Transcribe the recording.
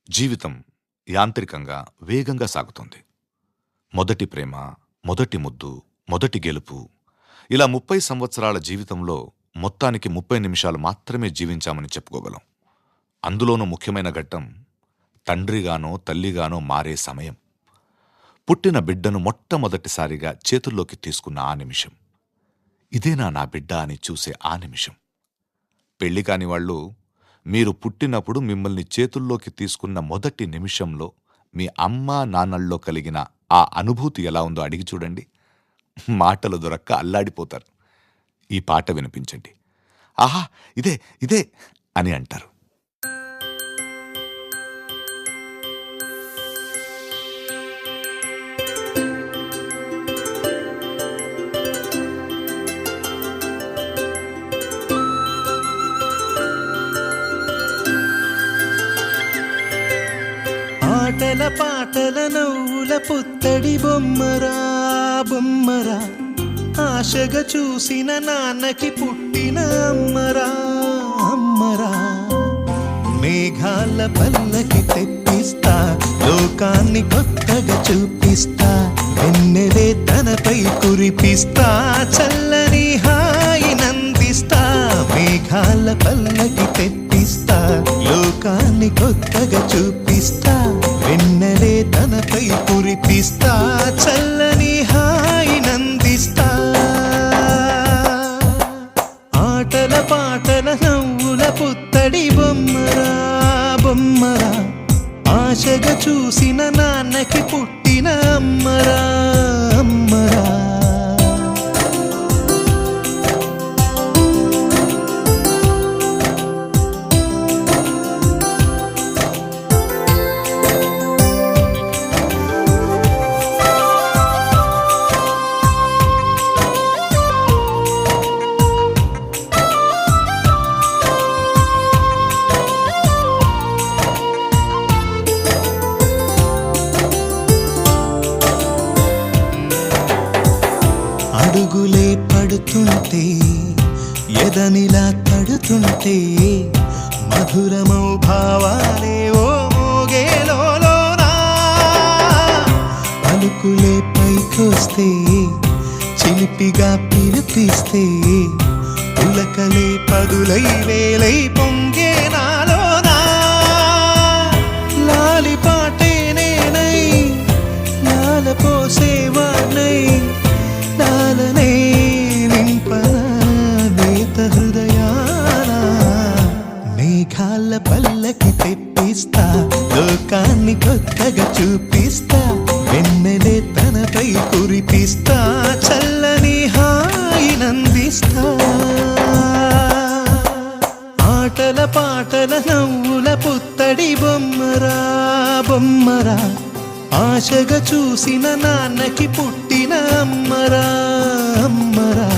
జీవితం యాంత్రికంగా వేగంగా సాగుతుంది. మొదటి ప్రేమ, మొదటి ముద్దు, మొదటి గెలుపు, ఇలా 30 సంవత్సరాల జీవితంలో మొత్తానికి 30 నిమిషాలు మాత్రమే జీవించామని చెప్పుకోగలం. అందులోనూ ముఖ్యమైన ఘట్టం తండ్రిగానో తల్లిగానో మారే సమయం. పుట్టిన బిడ్డను మొట్టమొదటిసారిగా చేతుల్లోకి తీసుకున్న ఆ నిమిషం. ఇదేనా నా బిడ్డ అని చూసే ఆ నిమిషం. పెళ్లి కాని వాళ్ళు మీరు పుట్టినప్పుడు మిమ్మల్ని చేతుల్లోకి తీసుకున్న మొదటి నిమిషంలో మీ అమ్మా నాన్నల్లో కలిగిన ఆ అనుభూతి ఎలా ఉందో అడిగి చూడండి. మాటలు దొరక్క అల్లాడిపోతారు. ఈ పాట వినిపించండి. ఆహా, ఇదే ఇదే అని అంటారు. ఆటల పాటల నవ్వుల పుత్తడి బొమ్మరా బొమ్మరా, ఆశగా చూసిన నాన్నకి పుట్టిన అమ్మరా అమ్మరా. మేఘాల పల్లకి తెప్పిస్తా, లోకాన్ని కొత్తగా చూపిస్తా, వెన్నెలే తనపై కురిపిస్తా, చల్లని హాయి నందిస్తా. మేఘాల పల్లకి తెప్పిస్తా, లోకాన్ని కొత్తగా చూపిస్తా, వెన్నెలే తనపై కురిపిస్తా, చల్లని హాయి నందిస్తా. ఆటల పాటల నవ్వుల పుత్తడి బొమ్మరా బొమ్మరా, ఆశగా చూసిన నాన్నకి పుట్టిన అమ్మరా అమ్మరా. అడుగులే పడుతుంటే, ఎదనిలా తడుతుంటే, మధురమౌ భావాలే ఓ మోగేలోనా. పలుకులే పైకొస్తే, చిలిపిగా పిలిపిస్తే, పులకలే పదులై వేలై పొంగే నాలోనా. లాలి పాటే నేనై, లాల పోసేవాణ్ణై, లాలనే నింపనా నేత హృదయాన. మేఘాల పల్లకి తెప్పిస్తా, లోకాన్ని కొత్తగా చూపిస్తా, వెన్నెలే తనపై కురిపిస్తా, చల్లని హాయి నందిస్తా. ఆటల పాటల నవ్వుల పుత్తడి బొమ్మరా బొమ్మరా, ఆశగా చూసిన నాన్నకి పుట్టిన అమ్మరా అమ్మరా.